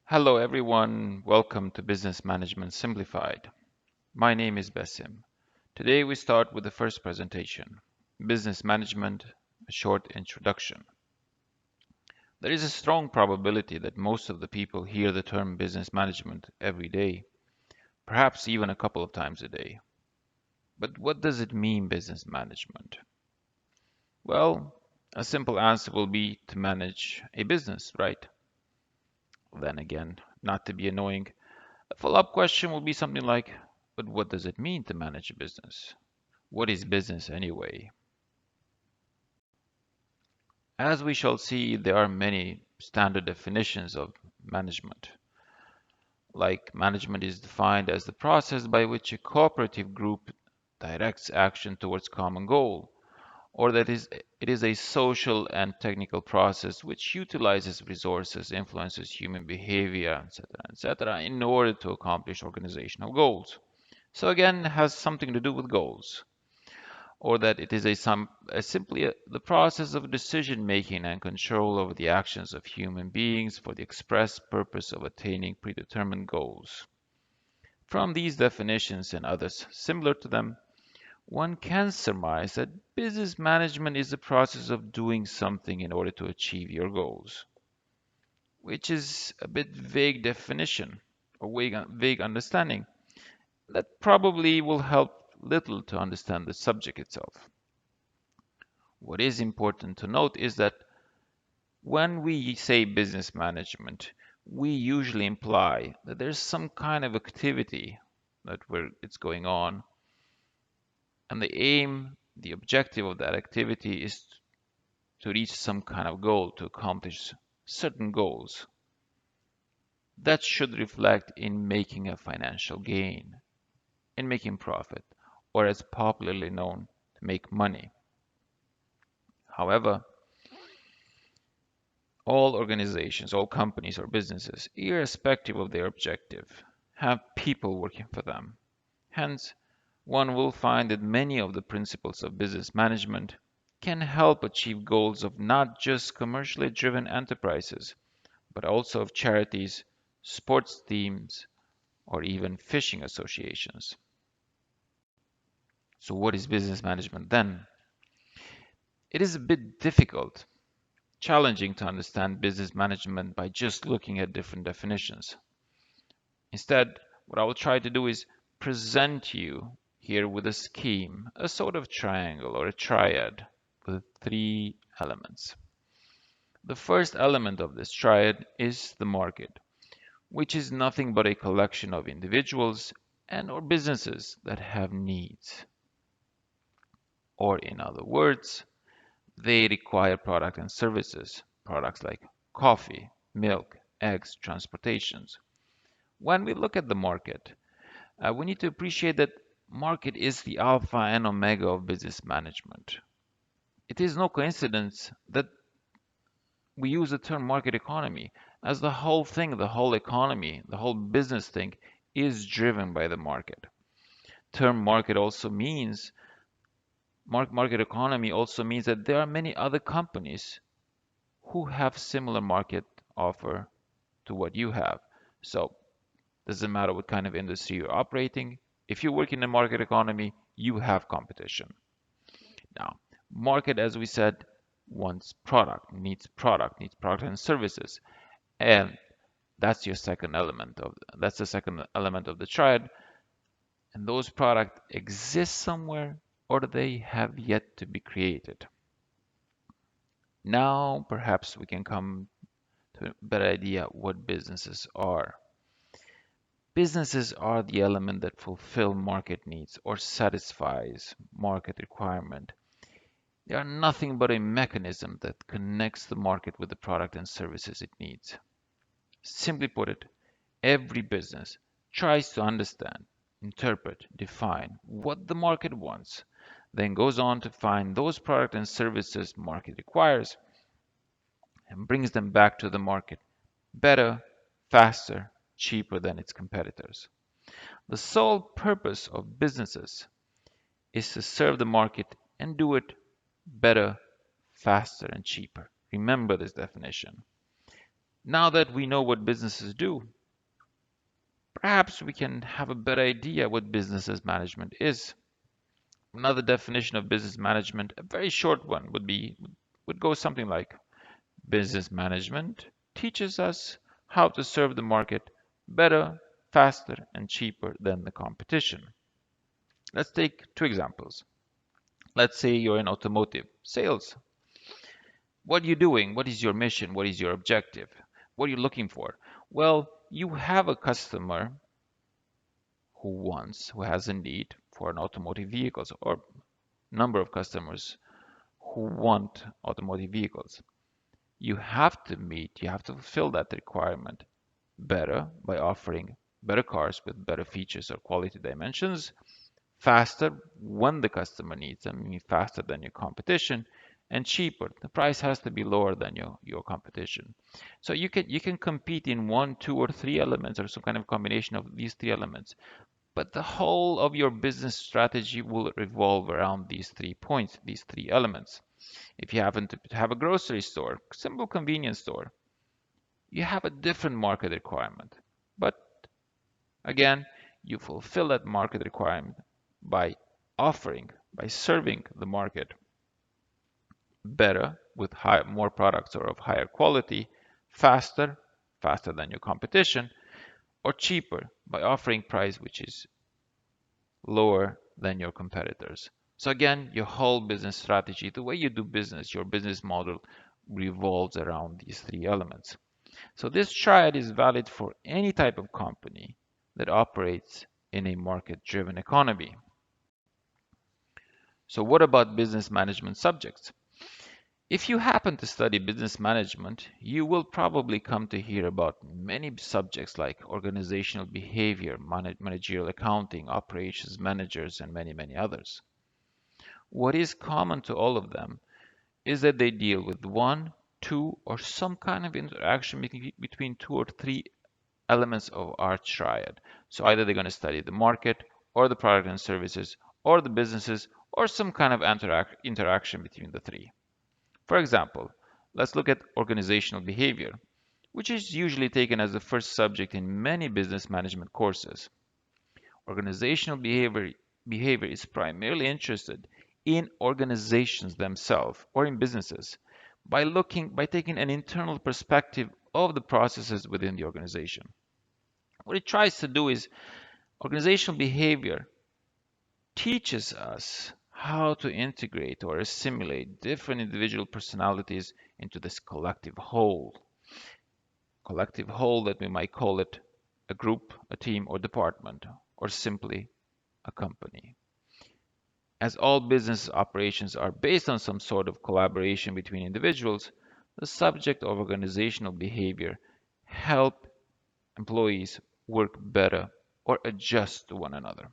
Hello everyone, welcome to Business Management Simplified. My name is Basim. Today we start with the first presentation, Business Management, a short introduction. There is a strong probability that most of the people hear the term business management every day, perhaps even a couple of times a day. But what does it mean, business management? Well, a simple answer will be to manage a business, right? Then again, not to be annoying, a follow-up question will be something like, but what does it mean to manage a business? What is business anyway? As we shall see, there are many standard definitions of management. Like management is defined as the process by which a cooperative group directs action towards common goal, or it is a social and technical process which utilizes resources, influences human behavior, etc., in order to accomplish organizational goals. So again, has something to do with goals, or that it is simply the process of decision making and control over the actions of human beings for the express purpose of attaining predetermined goals. From these definitions and others similar to them, one can surmise that business management is the process of doing something in order to achieve your goals, which is a bit vague definition or vague understanding that probably will help little to understand the subject itself. What is important to note is that when we say business management, we usually imply that there's some kind of activity it's going on, and the objective of that activity is to reach some kind of goal, to accomplish certain goals. That should reflect in making a financial gain, in making profit, or as popularly known, to make money. However, all organizations, all companies or businesses, irrespective of their objective, have people working for them. Hence, one will find that many of the principles of business management can help achieve goals of not just commercially driven enterprises, but also of charities, sports teams, or even fishing associations. So, what is business management then? It is a bit difficult, challenging to understand business management by just looking at different definitions. Instead, what I will try to do is present you here with a scheme, a sort of triangle or a triad with three elements. The first element of this triad is the market, which is nothing but a collection of individuals and or businesses that have needs. Or in other words, they require product and services, products like coffee, milk, eggs, transportations. When we look at the market, we need to appreciate that market is the alpha and omega of business management. It is no coincidence that we use the term market economy as the whole thing, the whole economy, the whole business thing is driven by the market. Term market economy also means that there are many other companies who have similar market offer to what you have. So doesn't matter what kind of industry you're operating. If you work in the market economy, you have competition. Now, market, as we said, needs product and services. And that's the second element of the triad. And those products exist somewhere or they have yet to be created. Now, perhaps we can come to a better idea what businesses are. Businesses are the element that fulfill market needs or satisfies market requirement. They are nothing but a mechanism that connects the market with the product and services it needs. Simply put it, every business tries to understand, interpret, define what the market wants, then goes on to find those products and services market requires and brings them back to the market better, faster, cheaper than its competitors. The sole purpose of businesses is to serve the market and do it better, faster, and cheaper. Remember this definition. Now that we know what businesses do, perhaps we can have a better idea what business management is. Another definition of business management, a very short one, would go something like business management teaches us how to serve the market better, faster, and cheaper than the competition. Let's take two examples. Let's say you're in automotive sales. What are you doing? What is your mission? What is your objective? What are you looking for? Well, you have a customer who has a need for an automotive vehicles, or number of customers who want automotive vehicles. You have to fulfill that requirement better by offering better cars with better features or quality dimensions, faster when the customer needs them, meaning faster than your competition, and cheaper. The price has to be lower than your competition. So you can compete in one, two, or three elements, or some kind of combination of these three elements. But the whole of your business strategy will revolve around these 3 points, these three elements. If you happen to have a grocery store, simple convenience store, you have a different market requirement. But again, you fulfill that market requirement by by serving the market better with more products or of higher quality, faster, faster than your competition, or cheaper by offering price which is lower than your competitors. So again, your whole business strategy, the way you do business, your business model revolves around these three elements. So this triad is valid for any type of company that operates in a market-driven economy. So what about business management subjects? If you happen to study business management, you will probably come to hear about many subjects like organizational behavior, managerial accounting, operations managers, and many, many others. What is common to all of them is that they deal with one, two, or some kind of interaction between two or three elements of our triad. So either they're going to study the market, or the product and services, or the businesses, or some kind of interaction between the three. For example, let's look at organizational behavior, which is usually taken as the first subject in many business management courses. Organizational behavior is primarily interested in organizations themselves or in businesses by taking an internal perspective of the processes within the organization. What it tries to do is organizational behavior teaches us how to integrate or assimilate different individual personalities into this collective whole that we might call it a group, a team, or department, or simply a company. As all business operations are based on some sort of collaboration between individuals, the subject of organizational behavior help employees work better or adjust to one another.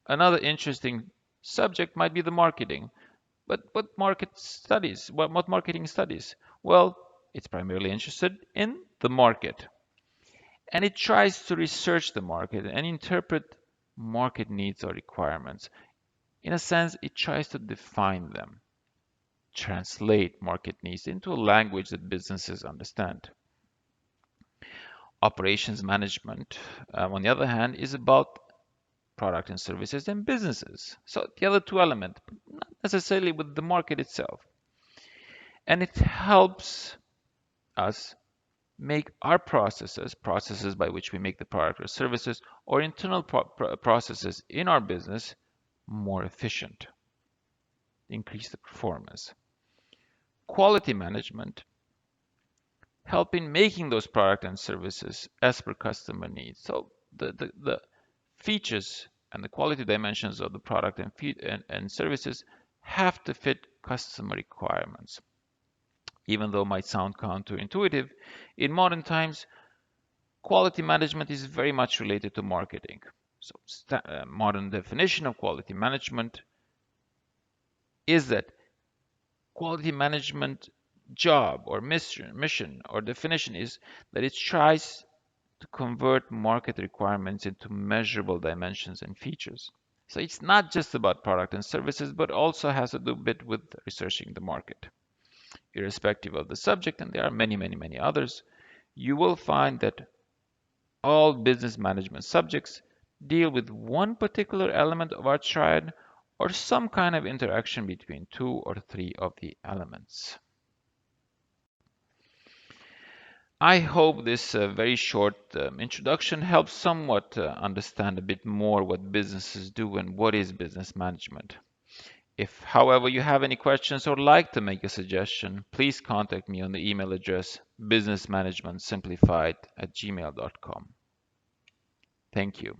Another interesting subject might be the marketing. But what marketing studies? Well, it's primarily interested in the market. And it tries to research the market and interpret market needs or requirements. In a sense, it tries to define them, translate market needs into a language that businesses understand. Operations management, on the other hand, is about product and services and businesses. So the other two elements, not necessarily with the market itself. And it helps us make our processes by which we make the product or services, or internal processes in our business more efficient, increase the performance. Quality management, helping making those product and services as per customer needs. So the features and the quality dimensions of the product and services have to fit customer requirements. Even though it might sound counterintuitive, in modern times, quality management is very much related to marketing. So, modern definition of quality management is that quality management job or mission or definition is that it tries to convert market requirements into measurable dimensions and features. So it's not just about product and services, but also has to do a bit with researching the market. Irrespective of the subject, and there are many, many, many others, You will find that all business management subjects deal with one particular element of our triad or some kind of interaction between two or three of the elements. I hope this very short introduction helps somewhat understand a bit more what businesses do and what is business management. If, however, you have any questions or like to make a suggestion, please contact me on the email address businessmanagementsimplified@gmail.com. Thank you.